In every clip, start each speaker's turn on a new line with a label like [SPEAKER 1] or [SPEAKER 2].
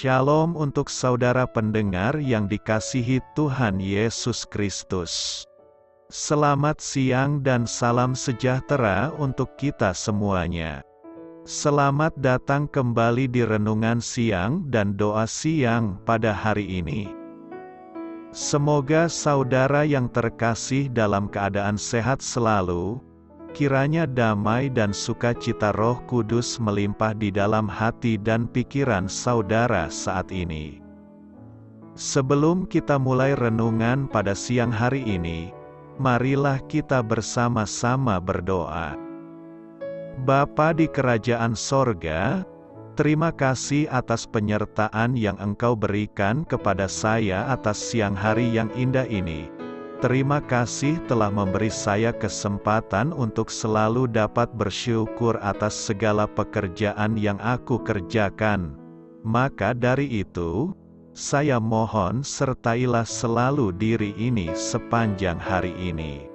[SPEAKER 1] Shalom untuk saudara pendengar yang dikasihi Tuhan Yesus Kristus. Selamat siang dan salam sejahtera untuk kita semuanya. Selamat datang kembali di renungan siang dan doa siang pada hari ini. Semoga saudara yang terkasih dalam keadaan sehat selalu. Kiranya damai dan sukacita Roh Kudus melimpah di dalam hati dan pikiran saudara saat ini. Sebelum kita mulai renungan pada siang hari ini, marilah kita bersama-sama berdoa. Bapa di kerajaan sorga, terima kasih atas penyertaan yang Engkau berikan kepada saya atas siang hari yang indah ini. Terima kasih telah memberi saya kesempatan untuk selalu dapat bersyukur atas segala pekerjaan yang aku kerjakan. Maka dari itu, saya mohon sertailah selalu diri ini sepanjang hari ini.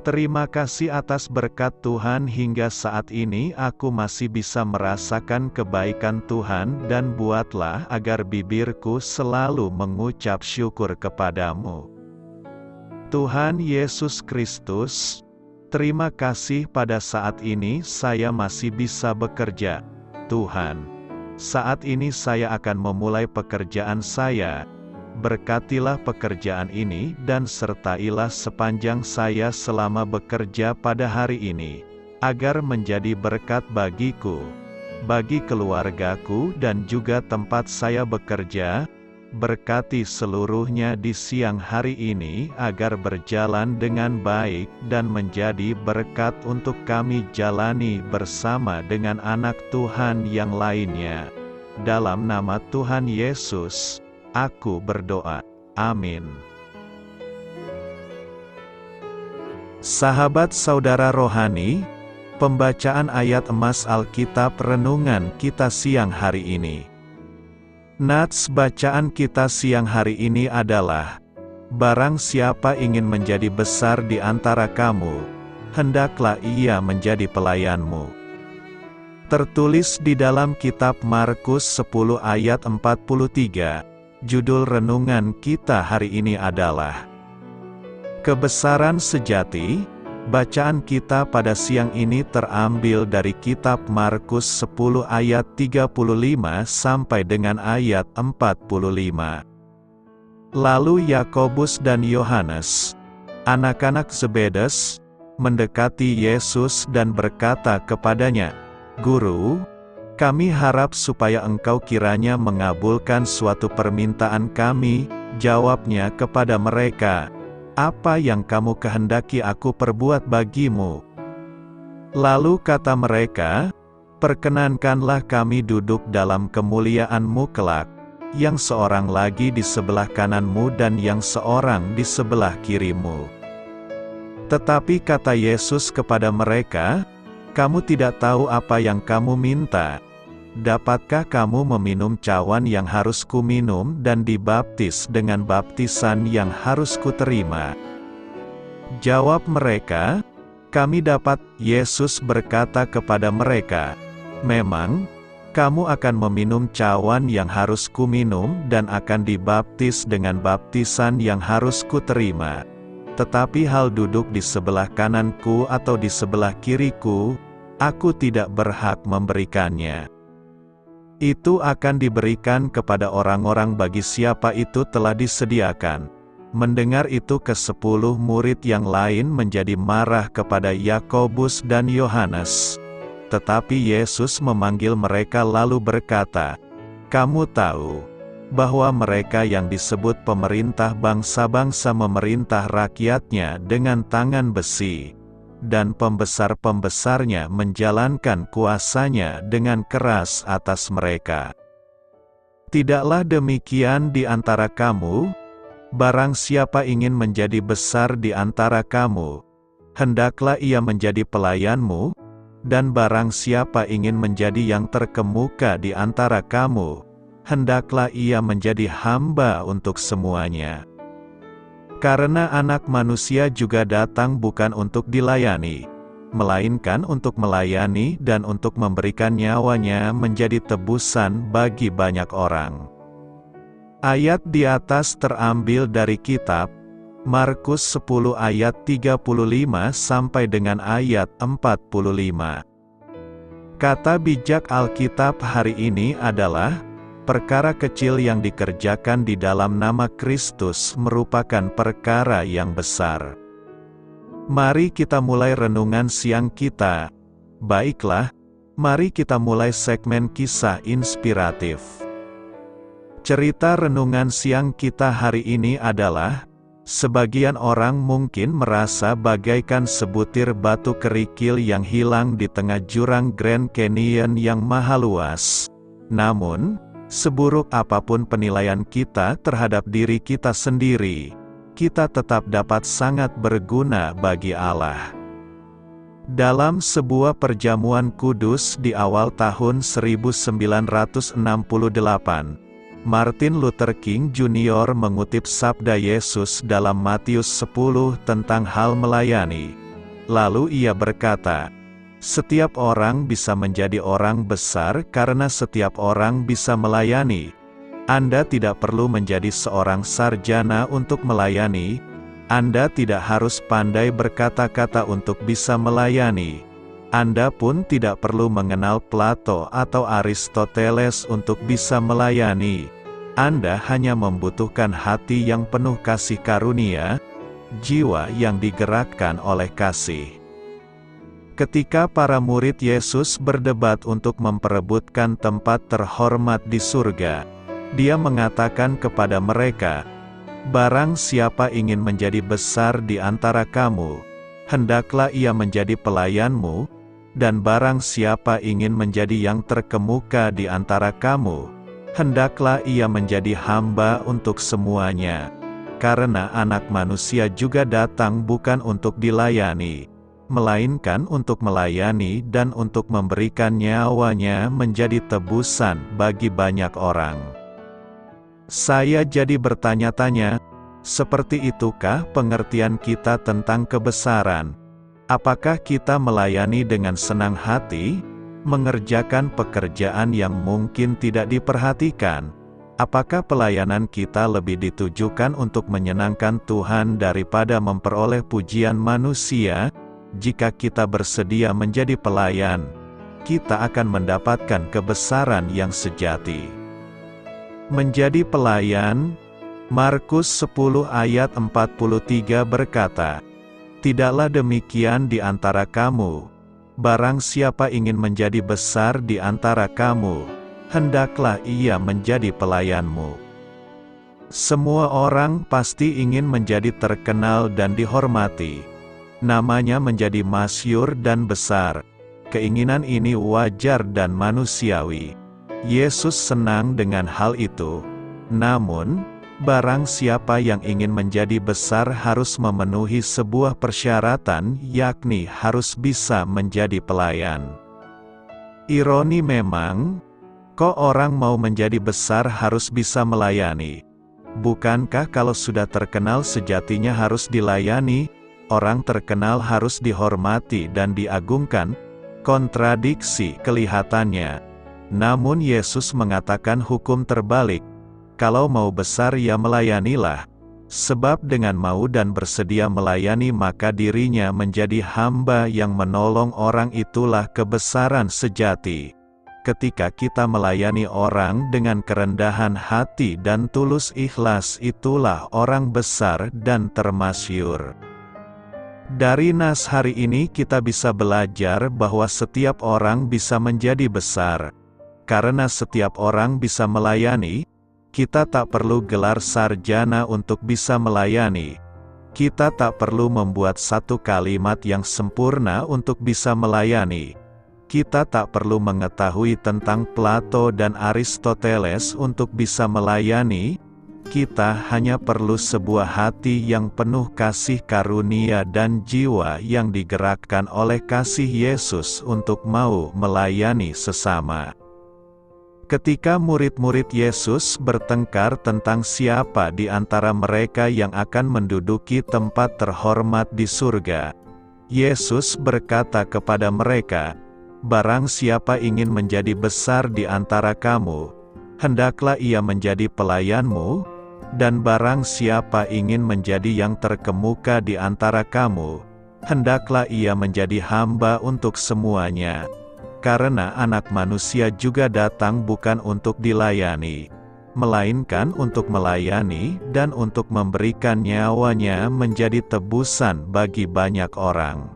[SPEAKER 1] Terima kasih atas berkat Tuhan hingga saat ini aku masih bisa merasakan kebaikan Tuhan dan buatlah agar bibirku selalu mengucap syukur kepadamu. Tuhan Yesus Kristus, terima kasih pada saat ini saya masih bisa bekerja. Tuhan, saat ini saya akan memulai pekerjaan saya. Berkatilah pekerjaan ini dan sertailah sepanjang saya selama bekerja pada hari ini, agar menjadi berkat bagiku, bagi keluargaku dan juga tempat saya bekerja. Berkati seluruhnya di siang hari ini agar berjalan dengan baik dan menjadi berkat untuk kami jalani bersama dengan anak Tuhan yang lainnya. Dalam nama Tuhan Yesus, aku berdoa. Amin. Sahabat saudara rohani, pembacaan ayat emas Alkitab renungan kita siang hari ini. Nats bacaan kita siang hari ini adalah, barang siapa ingin menjadi besar di antara kamu, hendaklah ia menjadi pelayanmu. Tertulis di dalam kitab Markus 10 ayat 43, judul renungan kita hari ini adalah, Kebesaran Sejati. Bacaan kita pada siang ini terambil dari kitab Markus 10 ayat 35 sampai dengan ayat 45. Lalu Yakobus dan Yohanes, anak-anak Zebedes, mendekati Yesus dan berkata kepadanya, "Guru, kami harap supaya Engkau kiranya mengabulkan suatu permintaan kami." Jawabnya kepada mereka, "Apa yang kamu kehendaki aku perbuat bagimu?" Lalu kata mereka, "Perkenankanlah kami duduk dalam kemuliaan-Mu kelak, yang seorang lagi di sebelah kanan-Mu dan yang seorang di sebelah kiri-Mu." Tetapi kata Yesus kepada mereka, "Kamu tidak tahu apa yang kamu minta. Dapatkah kamu meminum cawan yang harus kuminum dan dibaptis dengan baptisan yang harus kuterima?" Jawab mereka, "Kami dapat." Yesus berkata kepada mereka, "Memang, kamu akan meminum cawan yang harus kuminum dan akan dibaptis dengan baptisan yang harus kuterima. Tetapi hal duduk di sebelah kananku atau di sebelah kiriku, aku tidak berhak memberikannya. Itu akan diberikan kepada orang-orang bagi siapa itu telah disediakan." Mendengar itu ke-10 murid yang lain menjadi marah kepada Yakobus dan Yohanes. Tetapi Yesus memanggil mereka lalu berkata, "Kamu tahu bahwa mereka yang disebut pemerintah bangsa-bangsa memerintah rakyatnya dengan tangan besi, dan pembesar-pembesarnya menjalankan kuasanya dengan keras atas mereka. Tidaklah demikian di antara kamu. Barang siapa ingin menjadi besar di antara kamu, hendaklah ia menjadi pelayanmu, dan barang siapa ingin menjadi yang terkemuka di antara kamu, hendaklah ia menjadi hamba untuk semuanya. Karena Anak Manusia juga datang bukan untuk dilayani, melainkan untuk melayani dan untuk memberikan nyawanya menjadi tebusan bagi banyak orang. Ayat di atas terambil dari kitab Markus 10 ayat 35 sampai dengan ayat 45. Kata bijak Alkitab hari ini adalah, perkara kecil yang dikerjakan di dalam nama Kristus merupakan perkara yang besar. Mari kita mulai renungan siang kita. Baiklah, mari kita mulai segmen kisah inspiratif. Cerita renungan siang kita hari ini adalah, sebagian orang mungkin merasa bagaikan sebutir batu kerikil yang hilang di tengah jurang Grand Canyon yang maha luas. Namun, seburuk apapun penilaian kita terhadap diri kita sendiri, kita tetap dapat sangat berguna bagi Allah. Dalam sebuah perjamuan kudus di awal tahun 1968, Martin Luther King Jr. mengutip sabda Yesus dalam Matius 10 tentang hal melayani. Lalu ia berkata, "Setiap orang bisa menjadi orang besar karena setiap orang bisa melayani. Anda tidak perlu menjadi seorang sarjana untuk melayani. Anda tidak harus pandai berkata-kata untuk bisa melayani. Anda pun tidak perlu mengenal Plato atau Aristoteles untuk bisa melayani. Anda hanya membutuhkan hati yang penuh kasih karunia, jiwa yang digerakkan oleh kasih." Ketika para murid Yesus berdebat untuk memperebutkan tempat terhormat di surga, Dia mengatakan kepada mereka, "Barang siapa ingin menjadi besar di antara kamu, hendaklah ia menjadi pelayanmu, dan barang siapa ingin menjadi yang terkemuka di antara kamu, hendaklah ia menjadi hamba untuk semuanya. Karena Anak Manusia juga datang bukan untuk dilayani, melainkan untuk melayani dan untuk memberikan nyawanya menjadi tebusan bagi banyak orang." Saya jadi bertanya-tanya, seperti itukah pengertian kita tentang kebesaran? Apakah kita melayani dengan senang hati, mengerjakan pekerjaan yang mungkin tidak diperhatikan? Apakah pelayanan kita lebih ditujukan untuk menyenangkan Tuhan daripada memperoleh pujian manusia? Jika kita bersedia menjadi pelayan, kita akan mendapatkan kebesaran yang sejati. Menjadi pelayan, Markus 10 ayat 43 berkata, "Tidaklah demikian di antara kamu. Barang siapa ingin menjadi besar di antara kamu, hendaklah ia menjadi pelayanmu." Semua orang pasti ingin menjadi terkenal dan dihormati. Namanya menjadi masyhur dan besar. Keinginan ini wajar dan manusiawi. Yesus senang dengan hal itu. Namun, barang siapa yang ingin menjadi besar harus memenuhi sebuah persyaratan, yakni harus bisa menjadi pelayan. Ironi memang, kok orang mau menjadi besar harus bisa melayani? Bukankah kalau sudah terkenal sejatinya harus dilayani? Orang terkenal harus dihormati dan diagungkan? Kontradiksi kelihatannya. Namun Yesus mengatakan hukum terbalik. Kalau mau besar ya melayanilah. Sebab dengan mau dan bersedia melayani maka dirinya menjadi hamba yang menolong orang, itulah kebesaran sejati. Ketika kita melayani orang dengan kerendahan hati dan tulus ikhlas, itulah orang besar dan termasyhur. Dari nas hari ini kita bisa belajar bahwa setiap orang bisa menjadi besar. Karena setiap orang bisa melayani, kita tak perlu gelar sarjana untuk bisa melayani. Kita tak perlu membuat satu kalimat yang sempurna untuk bisa melayani. Kita tak perlu mengetahui tentang Plato dan Aristoteles untuk bisa melayani. Kita hanya perlu sebuah hati yang penuh kasih karunia dan jiwa yang digerakkan oleh kasih Yesus untuk mau melayani sesama. Ketika murid-murid Yesus bertengkar tentang siapa di antara mereka yang akan menduduki tempat terhormat di surga, Yesus berkata kepada mereka, "Barang siapa ingin menjadi besar di antara kamu, hendaklah ia menjadi pelayanmu, dan barang siapa ingin menjadi yang terkemuka di antara kamu, hendaklah ia menjadi hamba untuk semuanya. Karena Anak Manusia juga datang bukan untuk dilayani, melainkan untuk melayani dan untuk memberikan nyawanya menjadi tebusan bagi banyak orang."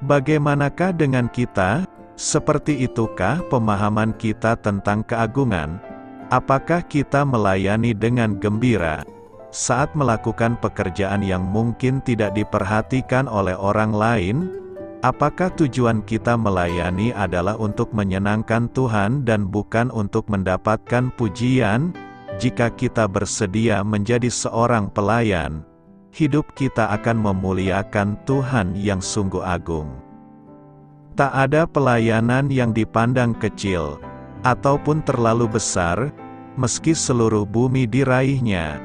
[SPEAKER 1] Bagaimanakah dengan kita? Seperti itukah pemahaman kita tentang keagungan? Apakah kita melayani dengan gembira saat melakukan pekerjaan yang mungkin tidak diperhatikan oleh orang lain? Apakah tujuan kita melayani adalah untuk menyenangkan Tuhan dan bukan untuk mendapatkan pujian? Jika kita bersedia menjadi seorang pelayan, hidup kita akan memuliakan Tuhan yang sungguh agung. Tak ada pelayanan yang dipandang kecil, ataupun terlalu besar, meski seluruh bumi diraihnya.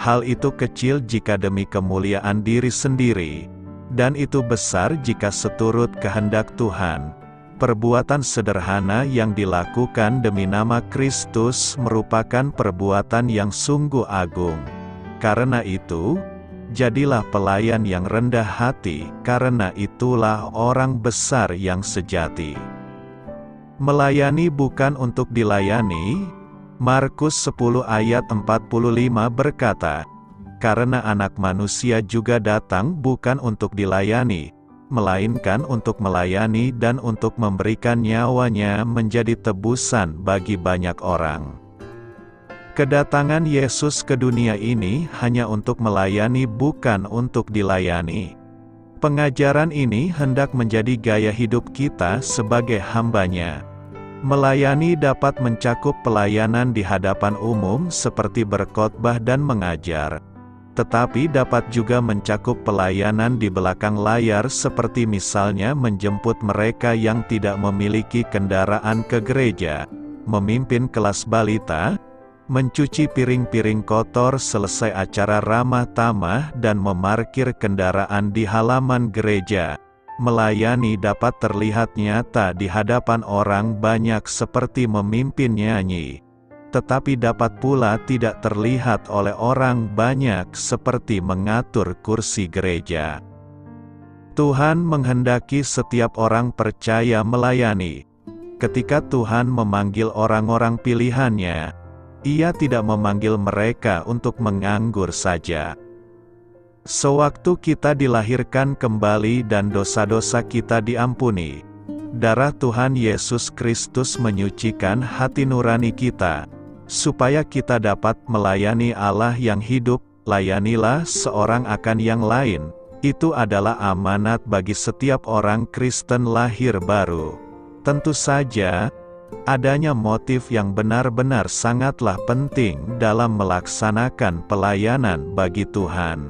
[SPEAKER 1] Hal itu kecil jika demi kemuliaan diri sendiri, dan itu besar jika seturut kehendak Tuhan. Perbuatan sederhana yang dilakukan demi nama Kristus merupakan perbuatan yang sungguh agung. Karena itu, jadilah pelayan yang rendah hati, karena itulah orang besar yang sejati. Melayani bukan untuk dilayani. Markus 10 ayat 45 berkata, "Karena Anak Manusia juga datang bukan untuk dilayani, melainkan untuk melayani dan untuk memberikan nyawanya menjadi tebusan bagi banyak orang." Kedatangan Yesus ke dunia ini hanya untuk melayani, bukan untuk dilayani. Pengajaran ini hendak menjadi gaya hidup kita sebagai hamba-Nya. Melayani dapat mencakup pelayanan di hadapan umum seperti berkhotbah dan mengajar, tetapi dapat juga mencakup pelayanan di belakang layar seperti misalnya menjemput mereka yang tidak memiliki kendaraan ke gereja, memimpin kelas balita, mencuci piring-piring kotor selesai acara ramah tamah dan memarkir kendaraan di halaman gereja. Melayani dapat terlihat nyata di hadapan orang banyak seperti memimpin nyanyi, tetapi dapat pula tidak terlihat oleh orang banyak seperti mengatur kursi gereja. Tuhan menghendaki setiap orang percaya melayani. Ketika Tuhan memanggil orang-orang pilihan-Nya, Ia tidak memanggil mereka untuk menganggur saja. Sewaktu kita dilahirkan kembali dan dosa-dosa kita diampuni, darah Tuhan Yesus Kristus menyucikan hati nurani kita, supaya kita dapat melayani Allah yang hidup. Layanilah seorang akan yang lain. Itu adalah amanat bagi setiap orang Kristen lahir baru. Tentu saja, adanya motif yang benar-benar sangatlah penting dalam melaksanakan pelayanan bagi Tuhan.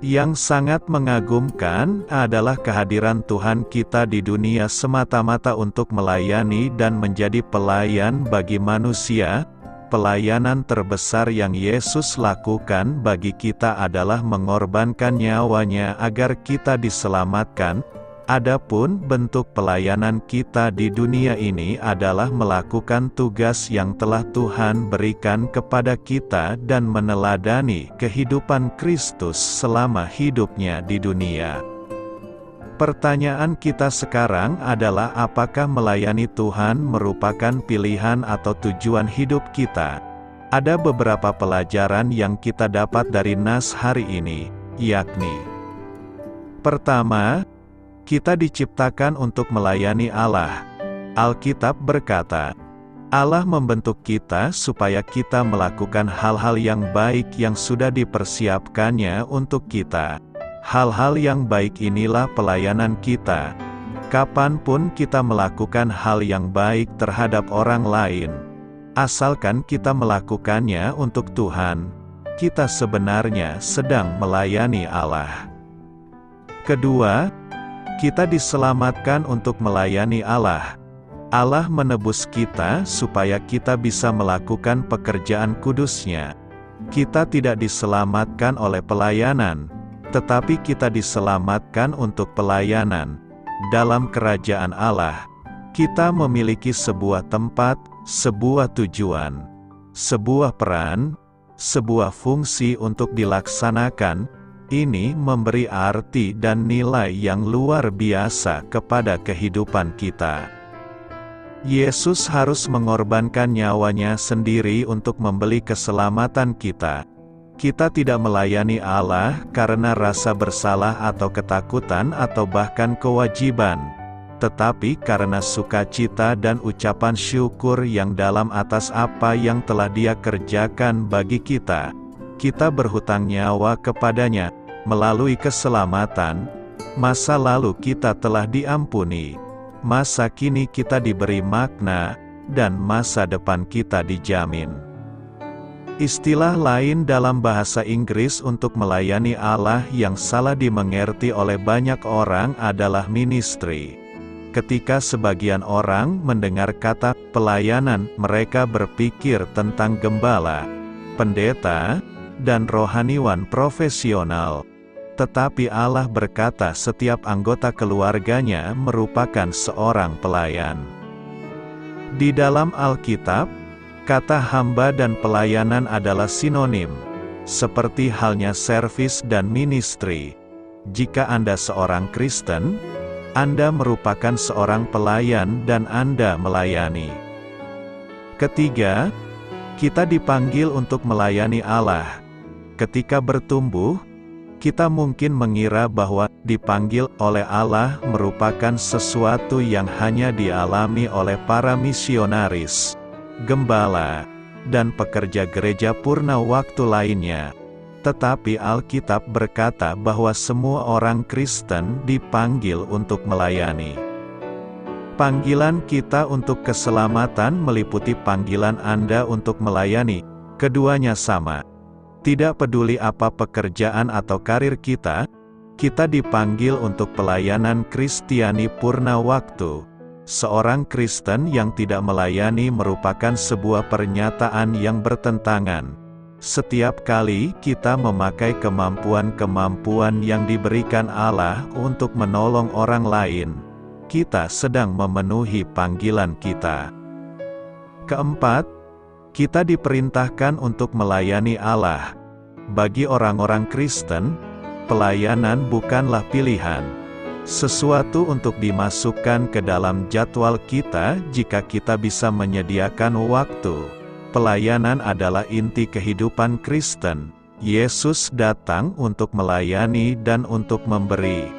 [SPEAKER 1] Yang sangat mengagumkan adalah kehadiran Tuhan kita di dunia semata-mata untuk melayani dan menjadi pelayan bagi manusia. Pelayanan terbesar yang Yesus lakukan bagi kita adalah mengorbankan nyawanya agar kita diselamatkan. Adapun bentuk pelayanan kita di dunia ini adalah melakukan tugas yang telah Tuhan berikan kepada kita dan meneladani kehidupan Kristus selama hidupnya di dunia. Pertanyaan kita sekarang adalah, apakah melayani Tuhan merupakan pilihan atau tujuan hidup kita? Ada beberapa pelajaran yang kita dapat dari nas hari ini, yakni: pertama, kita diciptakan untuk melayani Allah. Alkitab berkata, Allah membentuk kita supaya kita melakukan hal-hal yang baik yang sudah dipersiapkannya untuk kita. Hal-hal yang baik inilah pelayanan kita. Kapanpun kita melakukan hal yang baik terhadap orang lain, asalkan kita melakukannya untuk Tuhan, kita sebenarnya sedang melayani Allah. Kedua, kita diselamatkan untuk melayani Allah. Allah menebus kita supaya kita bisa melakukan pekerjaan kudus-Nya. Kita tidak diselamatkan oleh pelayanan, tetapi kita diselamatkan untuk pelayanan. Dalam kerajaan Allah, kita memiliki sebuah tempat, sebuah tujuan, sebuah peran, sebuah fungsi untuk dilaksanakan. Ini memberi arti dan nilai yang luar biasa kepada kehidupan kita. Yesus harus mengorbankan nyawanya sendiri untuk membeli keselamatan kita. Kita tidak melayani Allah karena rasa bersalah atau ketakutan atau bahkan kewajiban, tetapi karena sukacita dan ucapan syukur yang dalam atas apa yang telah Dia kerjakan bagi kita. Kita berhutang nyawa kepadanya. Melalui keselamatan, masa lalu kita telah diampuni, masa kini kita diberi makna, dan masa depan kita dijamin. Istilah lain dalam bahasa Inggris untuk melayani Allah yang salah dimengerti oleh banyak orang adalah ministry. Ketika sebagian orang mendengar kata pelayanan, mereka berpikir tentang gembala, pendeta, dan rohaniwan profesional. Tetapi Allah berkata setiap anggota keluarganya merupakan seorang pelayan. Di dalam Alkitab, kata hamba dan pelayanan adalah sinonim, seperti halnya servis dan ministry. Jika Anda seorang Kristen, Anda merupakan seorang pelayan dan Anda melayani. Ketiga, kita dipanggil untuk melayani Allah. Ketika bertumbuh, kita mungkin mengira bahwa dipanggil oleh Allah merupakan sesuatu yang hanya dialami oleh para misionaris, gembala, dan pekerja gereja purna waktu lainnya. Tetapi Alkitab berkata bahwa semua orang Kristen dipanggil untuk melayani. Panggilan kita untuk keselamatan meliputi panggilan Anda untuk melayani. Keduanya sama. Tidak peduli apa pekerjaan atau karir kita dipanggil untuk pelayanan Kristiani purna waktu. Seorang Kristen yang tidak melayani merupakan sebuah pernyataan yang bertentangan. Setiap kali kita memakai kemampuan-kemampuan yang diberikan Allah untuk menolong orang lain, kita sedang memenuhi panggilan kita. Keempat, kita diperintahkan untuk melayani Allah. Bagi orang-orang Kristen, pelayanan bukanlah pilihan, sesuatu untuk dimasukkan ke dalam jadwal kita jika kita bisa menyediakan waktu. Pelayanan adalah inti kehidupan Kristen. Yesus datang untuk melayani dan untuk memberi.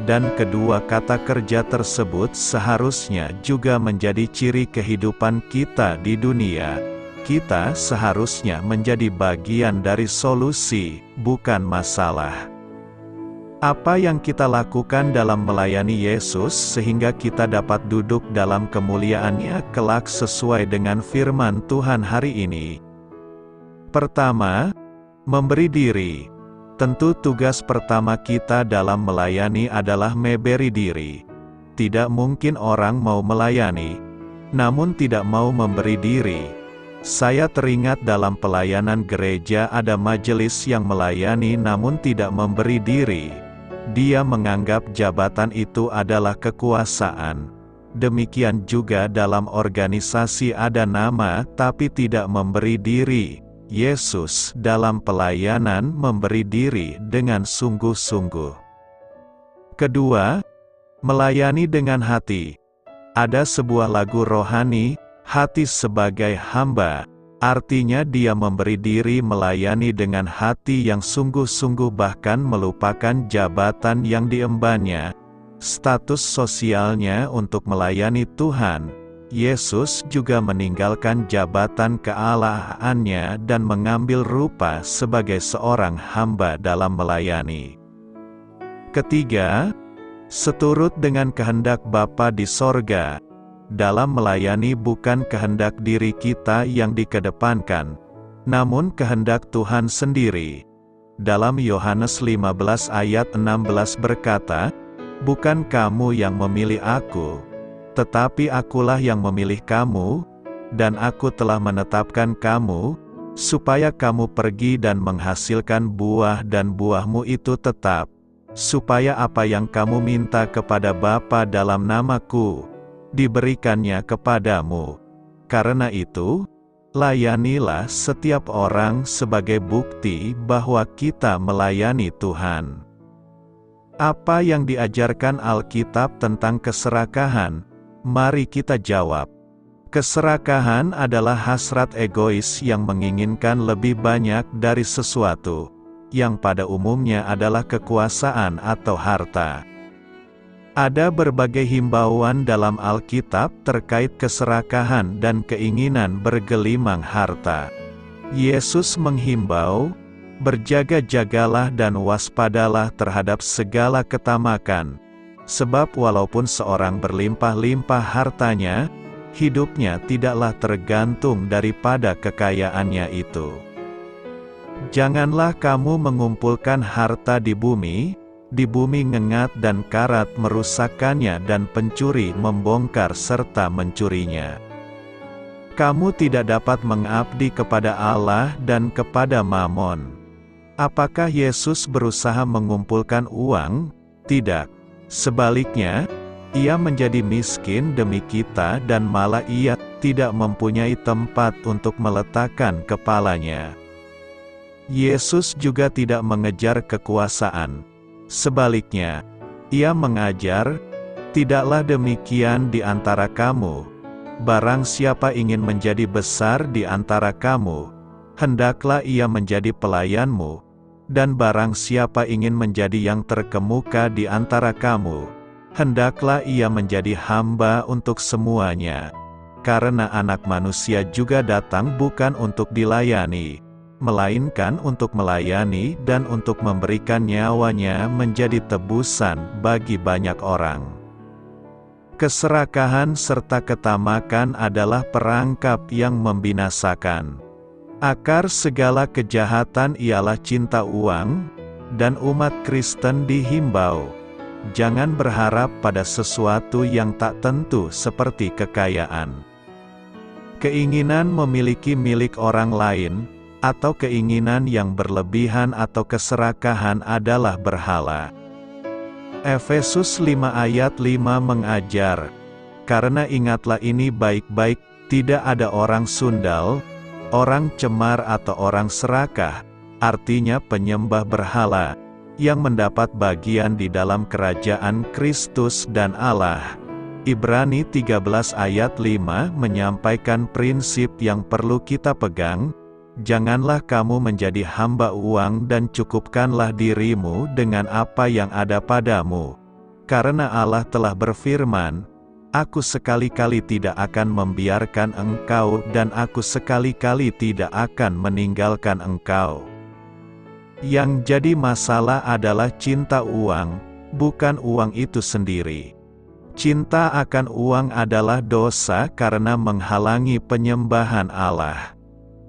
[SPEAKER 1] Dan kedua kata kerja tersebut seharusnya juga menjadi ciri kehidupan kita di dunia. Kita seharusnya menjadi bagian dari solusi, bukan masalah. Apa yang kita lakukan dalam melayani Yesus sehingga kita dapat duduk dalam kemuliaan-Nya kelak sesuai dengan firman Tuhan hari ini? Pertama, memberi diri. Tentu tugas pertama kita dalam melayani adalah memberi diri. Tidak mungkin orang mau melayani, namun tidak mau memberi diri. Saya teringat dalam pelayanan gereja ada majelis yang melayani namun tidak memberi diri. Dia menganggap jabatan itu adalah kekuasaan. Demikian juga dalam organisasi ada nama tapi tidak memberi diri. Yesus dalam pelayanan memberi diri dengan sungguh-sungguh. Kedua, melayani dengan hati. Ada sebuah lagu rohani, Hati sebagai hamba, artinya dia memberi diri melayani dengan hati yang sungguh-sungguh bahkan melupakan jabatan yang diembannya, status sosialnya untuk melayani Tuhan. Yesus juga meninggalkan jabatan kealahannya dan mengambil rupa sebagai seorang hamba dalam melayani. Ketiga, seturut dengan kehendak Bapa di sorga. Dalam melayani bukan kehendak diri kita yang dikedepankan, namun kehendak Tuhan sendiri. Dalam Yohanes 15 ayat 16 berkata, "Bukan kamu yang memilih aku, tetapi akulah yang memilih kamu, dan aku telah menetapkan kamu, supaya kamu pergi dan menghasilkan buah dan buahmu itu tetap, supaya apa yang kamu minta kepada Bapa dalam namaku, diberikannya kepadamu. Karena itu, layanilah setiap orang sebagai bukti bahwa kita melayani Tuhan. Apa yang diajarkan Alkitab tentang keserakahan? Mari kita jawab. Keserakahan adalah hasrat egois yang menginginkan lebih banyak dari sesuatu, yang pada umumnya adalah kekuasaan atau harta. Ada berbagai himbauan dalam Alkitab terkait keserakahan dan keinginan bergelimang harta. Yesus menghimbau, "Berjaga-jagalah dan waspadalah terhadap segala ketamakan, sebab walaupun seorang berlimpah-limpah hartanya, hidupnya tidaklah tergantung daripada kekayaannya itu." Janganlah kamu mengumpulkan harta di bumi ngengat dan karat merusakkannya dan pencuri membongkar serta mencurinya. Kamu tidak dapat mengabdi kepada Allah dan kepada Mamon. Apakah Yesus berusaha mengumpulkan uang? Tidak. Sebaliknya, Ia menjadi miskin demi kita dan malah Ia tidak mempunyai tempat untuk meletakkan kepalanya. Yesus juga tidak mengejar kekuasaan. Sebaliknya, Ia mengajar, "Tidaklah demikian di antara kamu. Barang siapa ingin menjadi besar di antara kamu, hendaklah ia menjadi pelayanmu, dan barang siapa ingin menjadi yang terkemuka di antara kamu, hendaklah ia menjadi hamba untuk semuanya. Karena Anak Manusia juga datang bukan untuk dilayani, melainkan untuk melayani dan untuk memberikan nyawanya menjadi tebusan bagi banyak orang." Keserakahan serta ketamakan adalah perangkap yang membinasakan. Akar segala kejahatan ialah cinta uang, dan umat Kristen dihimbau, jangan berharap pada sesuatu yang tak tentu seperti kekayaan. Keinginan memiliki milik orang lain, atau keinginan yang berlebihan atau keserakahan adalah berhala. Efesus 5 ayat 5 mengajar, "Karena ingatlah ini baik-baik, tidak ada orang sundal, orang cemar atau orang serakah, artinya penyembah berhala, yang mendapat bagian di dalam kerajaan Kristus dan Allah." Ibrani 13 ayat 5 menyampaikan prinsip yang perlu kita pegang, "Janganlah kamu menjadi hamba uang dan cukupkanlah dirimu dengan apa yang ada padamu. Karena Allah telah berfirman, Aku sekali-kali tidak akan membiarkan engkau dan Aku sekali-kali tidak akan meninggalkan engkau." Yang jadi masalah adalah cinta uang, bukan uang itu sendiri. Cinta akan uang adalah dosa karena menghalangi penyembahan Allah.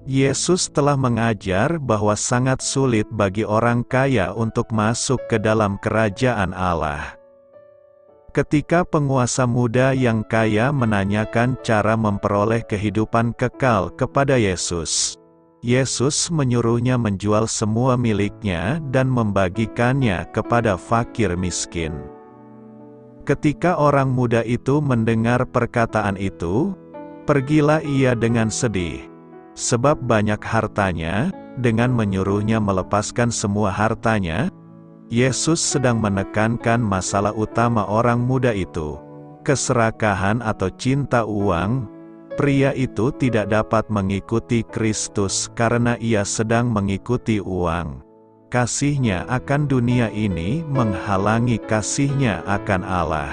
[SPEAKER 1] Yesus telah mengajar bahwa sangat sulit bagi orang kaya untuk masuk ke dalam kerajaan Allah. Ketika penguasa muda yang kaya menanyakan cara memperoleh kehidupan kekal kepada Yesus, Yesus menyuruhnya menjual semua miliknya dan membagikannya kepada fakir miskin. Ketika orang muda itu mendengar perkataan itu, pergilah ia dengan sedih, sebab banyak hartanya. Dengan menyuruhnya melepaskan semua hartanya, Yesus sedang menekankan masalah utama orang muda itu, keserakahan atau cinta uang. Pria itu tidak dapat mengikuti Kristus karena ia sedang mengikuti uang. Kasihnya akan dunia ini menghalangi kasihnya akan Allah.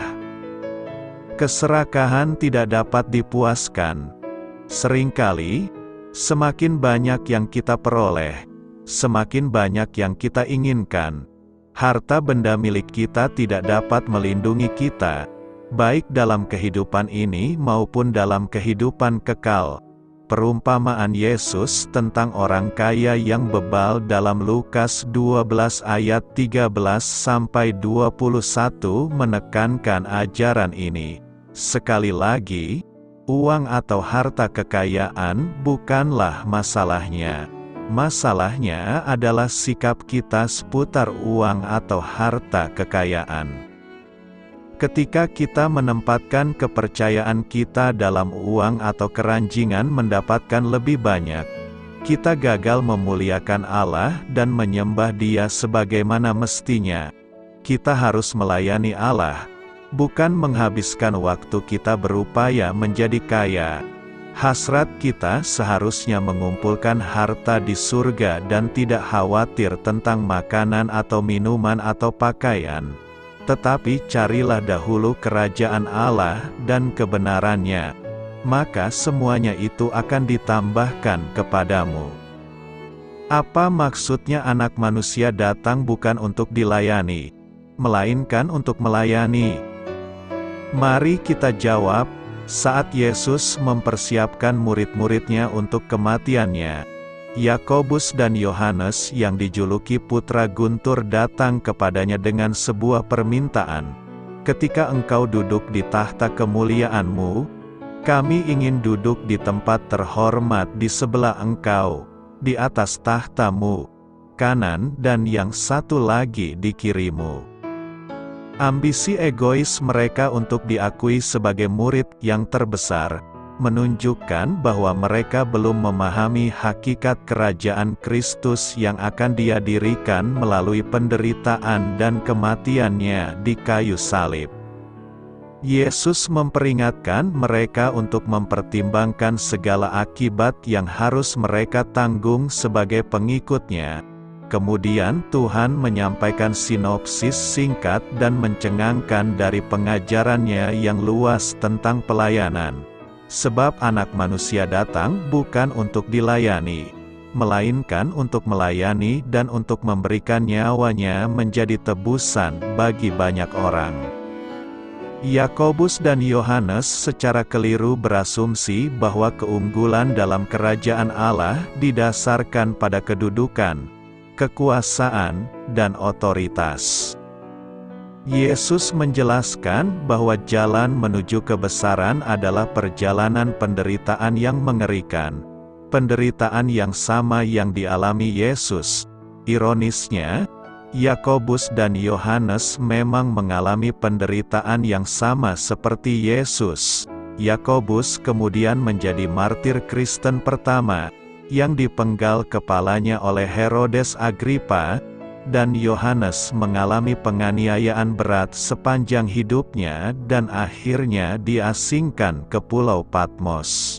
[SPEAKER 1] Keserakahan tidak dapat dipuaskan. Seringkali, semakin banyak yang kita peroleh, semakin banyak yang kita inginkan. Harta benda milik kita tidak dapat melindungi kita, baik dalam kehidupan ini maupun dalam kehidupan kekal. Perumpamaan Yesus tentang orang kaya yang bebal dalam Lukas 12 ayat 13-21 menekankan ajaran ini. Sekali lagi, Uang atau harta kekayaan bukanlah masalahnya. Masalahnya adalah sikap kita seputar uang atau harta kekayaan. Ketika kita menempatkan kepercayaan kita dalam uang atau keranjingan mendapatkan lebih banyak, kita gagal memuliakan Allah dan menyembah Dia sebagaimana mestinya. Kita harus melayani Allah, bukan menghabiskan waktu kita berupaya menjadi kaya. Hasrat kita seharusnya mengumpulkan harta di surga dan tidak khawatir tentang makanan atau minuman atau pakaian. Tetapi carilah dahulu kerajaan Allah dan kebenarannya, maka semuanya itu akan ditambahkan kepadamu. Apa maksudnya Anak Manusia datang bukan untuk dilayani, melainkan untuk melayani? Mari kita jawab, saat Yesus mempersiapkan murid-muridnya untuk kematiannya, Yakobus dan Yohanes yang dijuluki putra guntur datang kepadanya dengan sebuah permintaan. Ketika engkau duduk di tahta kemuliaan-Mu, kami ingin duduk di tempat terhormat di sebelah engkau, di atas tahta-Mu kanan dan yang satu lagi di kiri-Mu. Ambisi egois mereka untuk diakui sebagai murid yang terbesar menunjukkan bahwa mereka belum memahami hakikat kerajaan Kristus yang akan Dia dirikan melalui penderitaan dan kematiannya di kayu salib. Yesus memperingatkan mereka untuk mempertimbangkan segala akibat yang harus mereka tanggung sebagai pengikut-Nya. Kemudian Tuhan menyampaikan sinopsis singkat dan mencengangkan dari pengajarannya yang luas tentang pelayanan. Sebab Anak Manusia datang bukan untuk dilayani, melainkan untuk melayani dan untuk memberikan nyawanya menjadi tebusan bagi banyak orang. Yakobus dan Yohanes secara keliru berasumsi bahwa keunggulan dalam kerajaan Allah didasarkan pada kedudukan, kekuasaan, dan otoritas. Yesus menjelaskan bahwa jalan menuju kebesaran adalah perjalanan penderitaan yang mengerikan, penderitaan yang sama yang dialami Yesus. Ironisnya, Yakobus dan Yohanes memang mengalami penderitaan yang sama seperti Yesus. Yakobus kemudian menjadi martir Kristen pertama, yang dipenggal kepalanya oleh Herodes Agripa, dan Yohanes mengalami penganiayaan berat sepanjang hidupnya dan akhirnya diasingkan ke Pulau Patmos.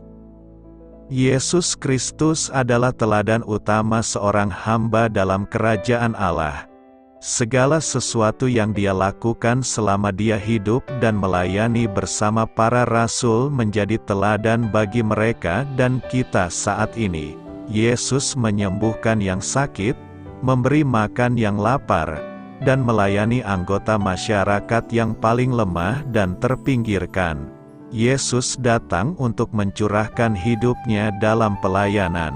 [SPEAKER 1] Yesus Kristus adalah teladan utama seorang hamba dalam kerajaan Allah. Segala sesuatu yang Dia lakukan selama Dia hidup dan melayani bersama para rasul menjadi teladan bagi mereka dan kita saat ini. Yesus menyembuhkan yang sakit, memberi makan yang lapar, dan melayani anggota masyarakat yang paling lemah dan terpinggirkan. Yesus datang untuk mencurahkan hidupnya dalam pelayanan.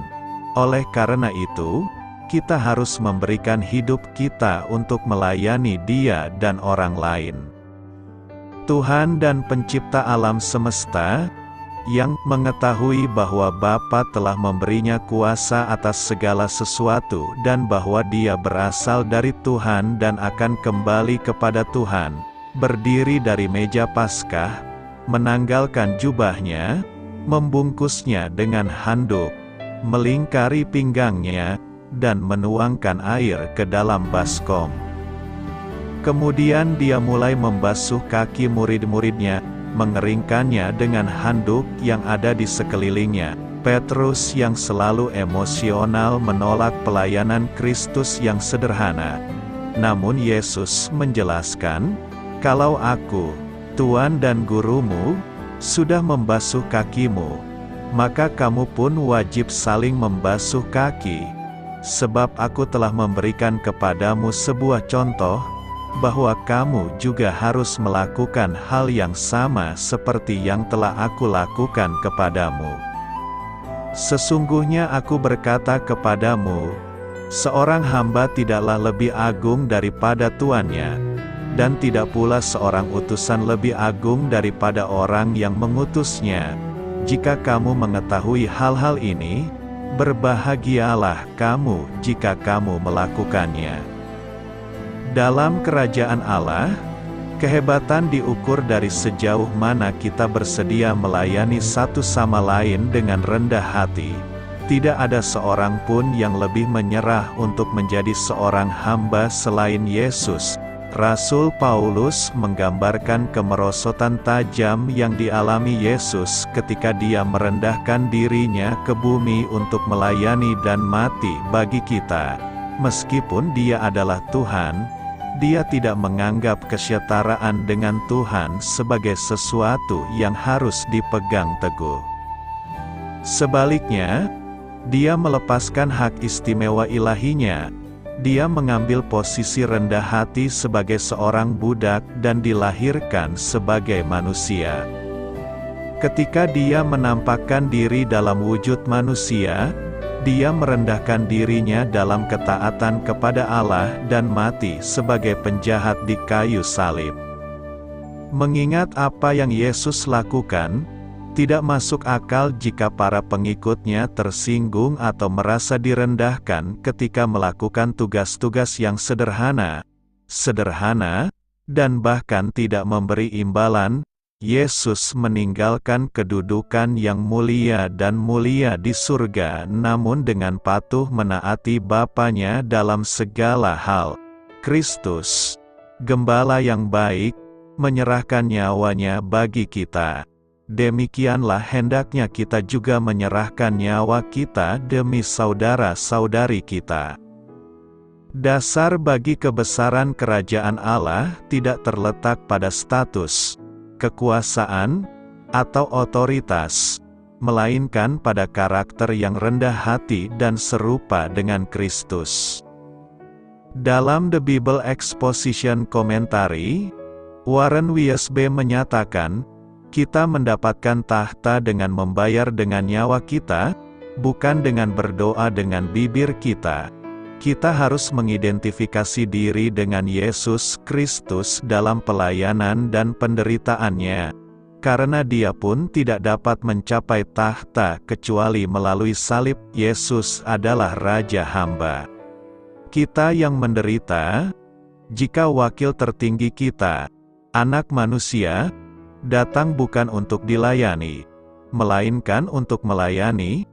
[SPEAKER 1] Oleh karena itu, kita harus memberikan hidup kita untuk melayani Dia dan orang lain. Tuhan dan Pencipta alam semesta, yang mengetahui bahwa Bapa telah memberinya kuasa atas segala sesuatu dan bahwa Dia berasal dari Tuhan dan akan kembali kepada Tuhan, berdiri dari meja Paskah, menanggalkan jubahnya, membungkusnya dengan handuk, melingkari pinggangnya, dan menuangkan air ke dalam baskom. Kemudian Dia mulai membasuh kaki murid-muridnya, mengeringkannya dengan handuk yang ada di sekelilingnya. Petrus yang selalu emosional menolak pelayanan Kristus yang sederhana. Namun Yesus menjelaskan, "Kalau Aku, Tuan dan Gurumu, sudah membasuh kakimu, maka kamu pun wajib saling membasuh kaki. Sebab Aku telah memberikan kepadamu sebuah contoh, bahwa kamu juga harus melakukan hal yang sama seperti yang telah Aku lakukan kepadamu. Sesungguhnya Aku berkata kepadamu, seorang hamba tidaklah lebih agung daripada tuannya, dan tidak pula seorang utusan lebih agung daripada orang yang mengutusnya. jika kamu mengetahui hal-hal ini, berbahagialah kamu jika kamu melakukannya. Dalam kerajaan Allah, kehebatan diukur dari sejauh mana kita bersedia melayani satu sama lain dengan rendah hati. Tidak ada seorang pun yang lebih menyerah untuk menjadi seorang hamba selain Yesus. Rasul Paulus menggambarkan kemerosotan tajam yang dialami Yesus ketika dia merendahkan dirinya ke bumi untuk melayani dan mati bagi kita. Meskipun dia adalah Tuhan, dia tidak menganggap kesetaraan dengan Tuhan sebagai sesuatu yang harus dipegang teguh. Sebaliknya, dia melepaskan hak istimewa ilahinya. Dia mengambil posisi rendah hati sebagai seorang budak dan dilahirkan sebagai manusia. Ketika dia menampakkan diri dalam wujud manusia, dia merendahkan dirinya dalam ketaatan kepada Allah dan mati sebagai penjahat di kayu salib. Mengingat apa yang Yesus lakukan, tidak masuk akal jika para pengikutnya tersinggung atau merasa direndahkan ketika melakukan tugas-tugas yang sederhana, dan bahkan tidak memberi imbalan. Yesus meninggalkan kedudukan yang mulia dan mulia di surga namun dengan patuh menaati Bapanya dalam segala hal. Kristus, Gembala yang baik, menyerahkan nyawanya bagi kita. Demikianlah hendaknya kita juga menyerahkan nyawa kita demi saudara-saudari kita. Dasar bagi kebesaran kerajaan Allah tidak terletak pada status, kekuasaan, atau otoritas, melainkan pada karakter yang rendah hati dan serupa dengan Kristus. Dalam The Bible Exposition Commentary, Warren Wiersbe menyatakan, kita mendapatkan tahta dengan membayar dengan nyawa kita, bukan dengan berdoa dengan bibir kita. Kita harus mengidentifikasi diri dengan Yesus Kristus dalam pelayanan dan penderitaannya, karena Dia pun tidak dapat mencapai tahta kecuali melalui salib. Yesus adalah Raja hamba. Kita yang menderita, jika wakil tertinggi kita, Anak Manusia, datang bukan untuk dilayani, melainkan untuk melayani,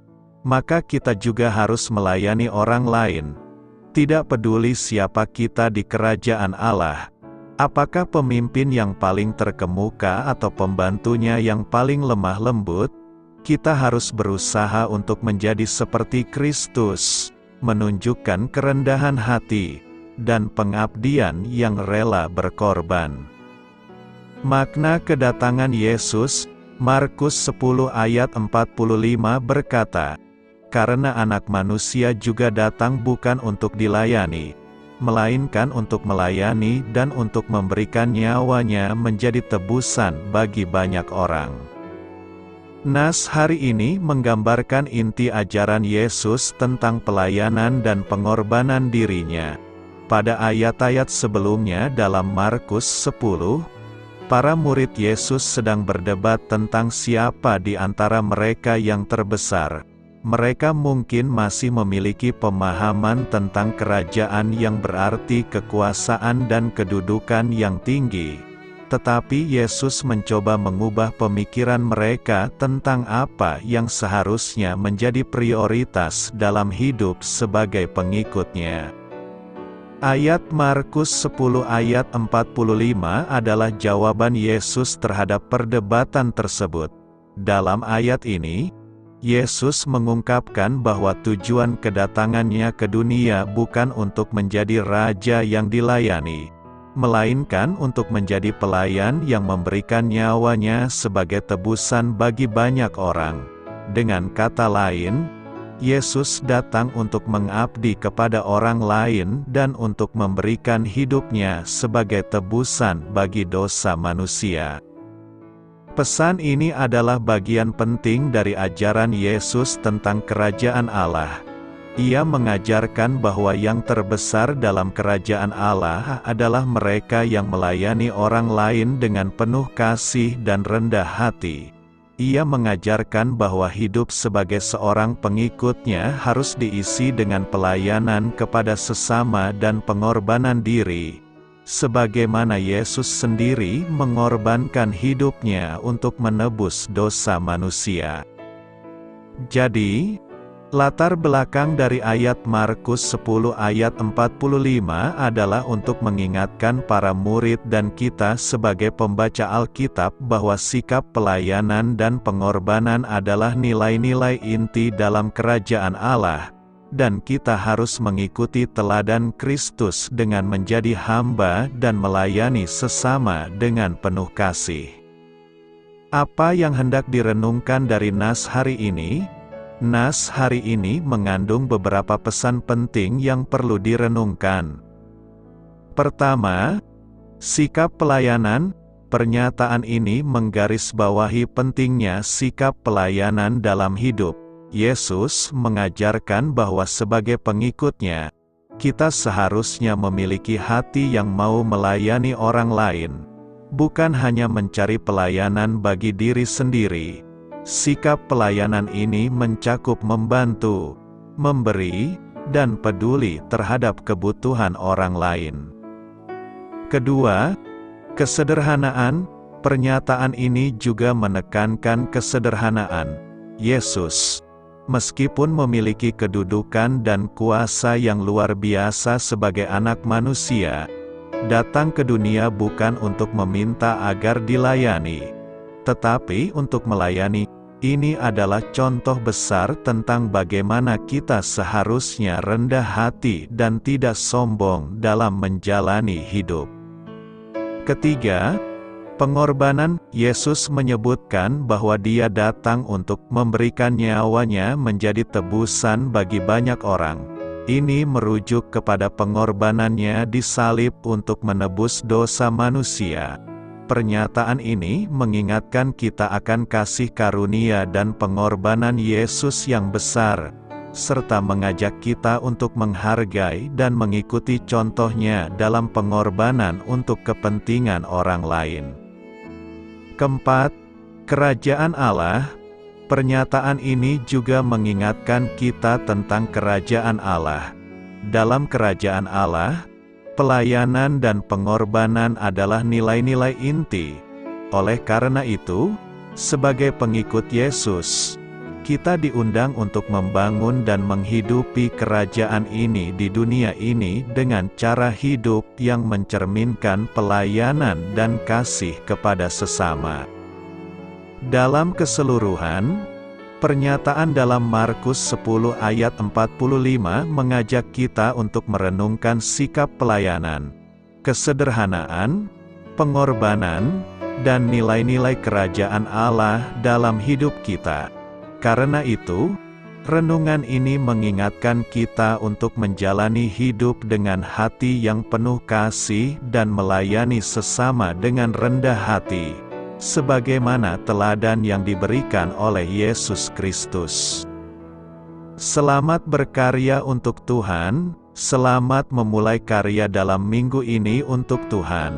[SPEAKER 1] maka kita juga harus melayani orang lain. Tidak peduli siapa kita di kerajaan Allah, apakah pemimpin yang paling terkemuka atau pembantunya yang paling lemah lembut, kita harus berusaha untuk menjadi seperti Kristus, menunjukkan kerendahan hati, dan pengabdian yang rela berkorban. Makna kedatangan Yesus, Markus 10 ayat 45 berkata, karena Anak Manusia juga datang bukan untuk dilayani, melainkan untuk melayani dan untuk memberikan nyawanya menjadi tebusan bagi banyak orang. Nas hari ini menggambarkan inti ajaran Yesus tentang pelayanan dan pengorbanan dirinya. Pada ayat-ayat sebelumnya dalam Markus 10, para murid Yesus sedang berdebat tentang siapa di antara mereka yang terbesar. Mereka mungkin masih memiliki pemahaman tentang kerajaan yang berarti kekuasaan dan kedudukan yang tinggi. Tetapi Yesus mencoba mengubah pemikiran mereka tentang apa yang seharusnya menjadi prioritas dalam hidup sebagai pengikutnya. Ayat Markus 10 ayat 45 adalah jawaban Yesus terhadap perdebatan tersebut. Dalam ayat ini, Yesus mengungkapkan bahwa tujuan kedatangannya ke dunia bukan untuk menjadi raja yang dilayani, melainkan untuk menjadi pelayan yang memberikan nyawanya sebagai tebusan bagi banyak orang. Dengan kata lain, Yesus datang untuk mengabdi kepada orang lain dan untuk memberikan hidupnya sebagai tebusan bagi dosa manusia. Pesan ini adalah bagian penting dari ajaran Yesus tentang kerajaan Allah. Ia mengajarkan bahwa yang terbesar dalam kerajaan Allah adalah mereka yang melayani orang lain dengan penuh kasih dan rendah hati. ia mengajarkan bahwa hidup sebagai seorang pengikutnya harus diisi dengan pelayanan kepada sesama dan pengorbanan diri, sebagaimana Yesus sendiri mengorbankan hidupnya untuk menebus dosa manusia. Jadi, latar belakang dari ayat Markus 10 ayat 45 adalah untuk mengingatkan para murid dan kita sebagai pembaca Alkitab bahwa sikap pelayanan dan pengorbanan adalah nilai-nilai inti dalam kerajaan Allah, dan kita harus mengikuti teladan Kristus dengan menjadi hamba dan melayani sesama dengan penuh kasih. Apa yang hendak direnungkan dari nas hari ini? Nas hari ini mengandung beberapa pesan penting yang perlu direnungkan. Pertama, sikap pelayanan. Pernyataan ini menggarisbawahi pentingnya sikap pelayanan dalam hidup. Yesus mengajarkan bahwa sebagai pengikutnya, kita seharusnya memiliki hati yang mau melayani orang lain, bukan hanya mencari pelayanan bagi diri sendiri. Sikap pelayanan ini mencakup membantu, memberi, dan peduli terhadap kebutuhan orang lain. Kedua, kesederhanaan. Pernyataan ini juga menekankan kesederhanaan. Yesus, meskipun memiliki kedudukan dan kuasa yang luar biasa sebagai anak manusia, datang ke dunia bukan untuk meminta agar dilayani, tetapi untuk melayani. Ini adalah contoh besar tentang bagaimana kita seharusnya rendah hati dan tidak sombong dalam menjalani hidup. Ketiga, pengorbanan. Yesus menyebutkan bahwa Dia datang untuk memberikan nyawanya menjadi tebusan bagi banyak orang. Ini merujuk kepada pengorbanannya di salib untuk menebus dosa manusia. Pernyataan ini mengingatkan kita akan kasih karunia dan pengorbanan Yesus yang besar, serta mengajak kita untuk menghargai dan mengikuti contohnya dalam pengorbanan untuk kepentingan orang lain. Keempat, kerajaan Allah. Pernyataan ini juga mengingatkan kita tentang kerajaan Allah. Dalam kerajaan Allah, pelayanan dan pengorbanan adalah nilai-nilai inti. Oleh karena itu, sebagai pengikut Yesus, kita diundang untuk membangun dan menghidupi kerajaan ini di dunia ini dengan cara hidup yang mencerminkan pelayanan dan kasih kepada sesama. Dalam keseluruhan, pernyataan dalam Markus 10 ayat 45 mengajak kita untuk merenungkan sikap pelayanan, kesederhanaan, pengorbanan, dan nilai-nilai kerajaan Allah dalam hidup kita. Karena itu, renungan ini mengingatkan kita untuk menjalani hidup dengan hati yang penuh kasih dan melayani sesama dengan rendah hati, sebagaimana teladan yang diberikan oleh Yesus Kristus. Selamat berkarya untuk Tuhan, selamat memulai karya dalam minggu ini untuk Tuhan.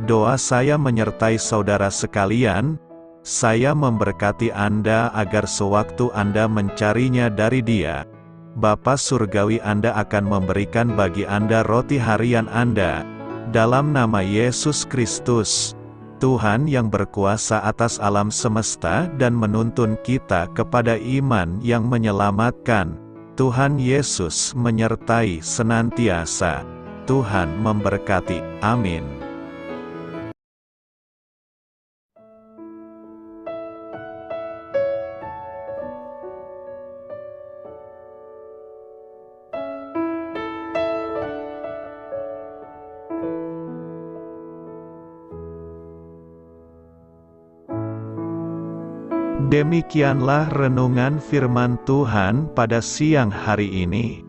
[SPEAKER 1] Doa saya menyertai saudara sekalian. Saya memberkati Anda agar sewaktu Anda mencarinya dari Dia, Bapa Surgawi Anda akan memberikan bagi Anda roti harian Anda. Dalam nama Yesus Kristus, Tuhan yang berkuasa atas alam semesta dan menuntun kita kepada iman yang menyelamatkan, Tuhan Yesus menyertai senantiasa. Tuhan memberkati. Amin. Demikianlah renungan firman Tuhan pada siang hari ini.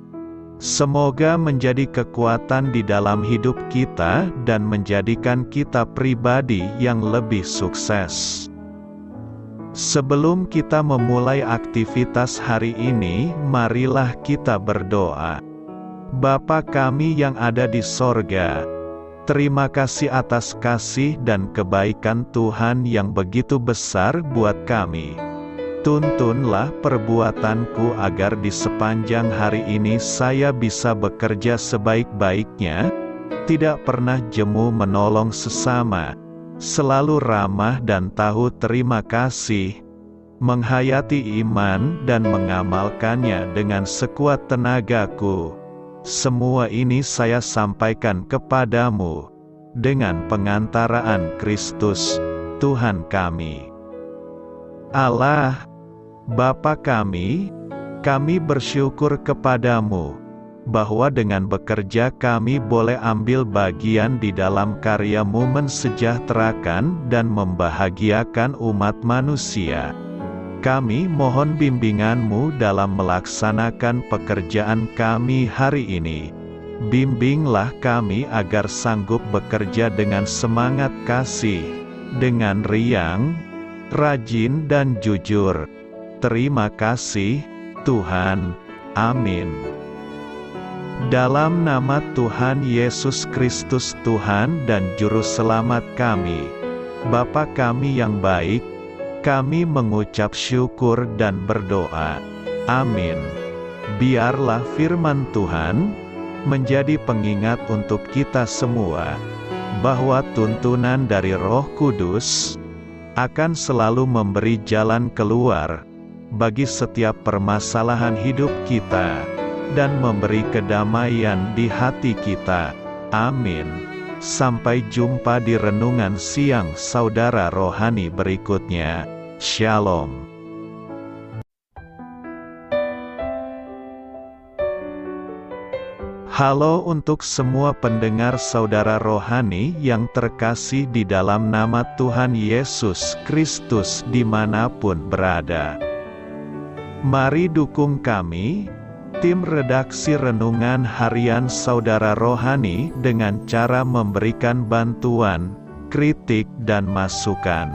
[SPEAKER 1] Semoga menjadi kekuatan di dalam hidup kita dan menjadikan kita pribadi yang lebih sukses. Sebelum kita memulai aktivitas hari ini, marilah kita berdoa. Bapa kami yang ada di sorga, Terima kasih atas kasih dan kebaikan Tuhan yang begitu besar buat kami. Tuntunlah perbuatanku agar di sepanjang hari ini saya bisa bekerja sebaik-baiknya, tidak pernah jemu menolong sesama, selalu ramah dan tahu terima kasih, menghayati iman dan mengamalkannya dengan sekuat tenagaku. Semua ini saya sampaikan kepadamu, dengan pengantaraan Kristus, Tuhan kami. Allah, Bapa kami bersyukur kepadamu, bahwa dengan bekerja kami boleh ambil bagian di dalam karya-Mu mensejahterakan dan membahagiakan umat manusia. Kami mohon bimbingan-Mu dalam melaksanakan pekerjaan kami hari ini. Bimbinglah kami agar sanggup bekerja dengan semangat kasih, dengan riang, rajin dan jujur. Terima kasih, Tuhan. Amin. Dalam nama Tuhan Yesus Kristus Tuhan dan Juru Selamat kami, Bapa kami yang baik, kami mengucap syukur dan berdoa. Amin. Biarlah firman Tuhan menjadi pengingat untuk kita semua, bahwa tuntunan dari Roh Kudus akan selalu memberi jalan keluar bagi setiap permasalahan hidup kita, dan memberi kedamaian di hati kita. Amin. Sampai jumpa di renungan siang saudara rohani berikutnya. Shalom. Halo untuk semua pendengar saudara rohani yang terkasih di dalam nama Tuhan Yesus Kristus dimanapun berada. Mari dukung kami, tim redaksi Renungan Harian Saudara Rohani, dengan cara memberikan bantuan, kritik dan masukan.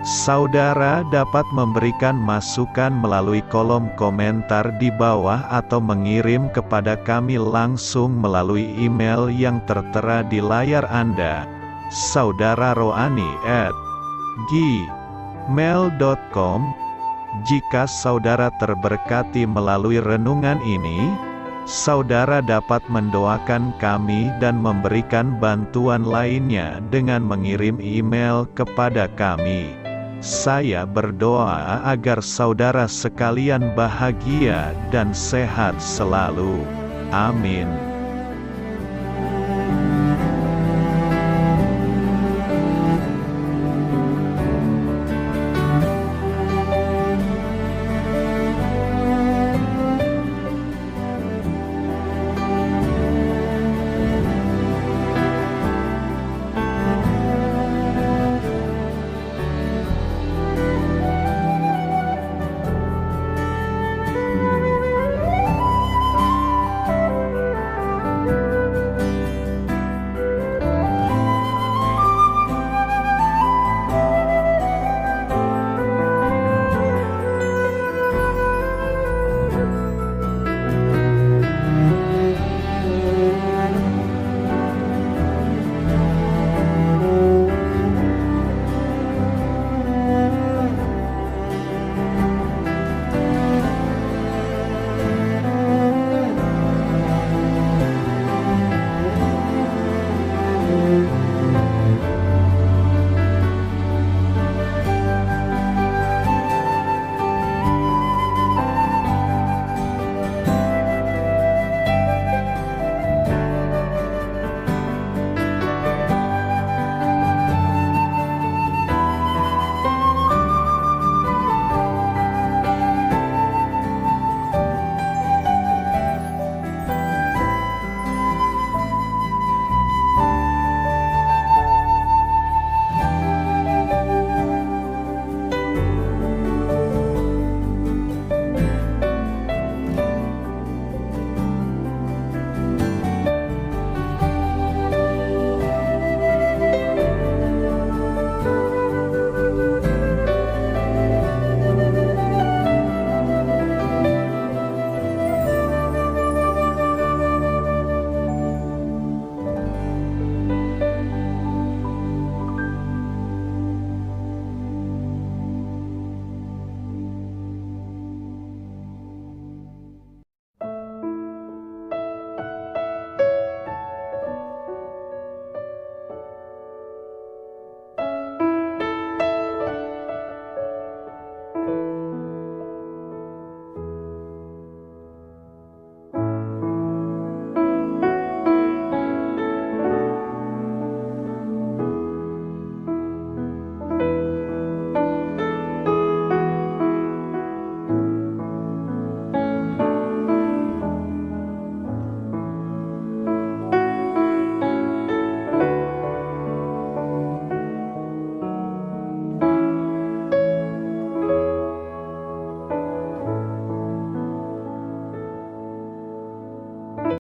[SPEAKER 1] Saudara dapat memberikan masukan melalui kolom komentar di bawah atau mengirim kepada kami langsung melalui email yang tertera di layar Anda, saudararohani@gmail.com. Jika saudara terberkati melalui renungan ini, saudara dapat mendoakan kami dan memberikan bantuan lainnya dengan mengirim email kepada kami. Saya berdoa agar saudara sekalian bahagia dan sehat selalu. Amin.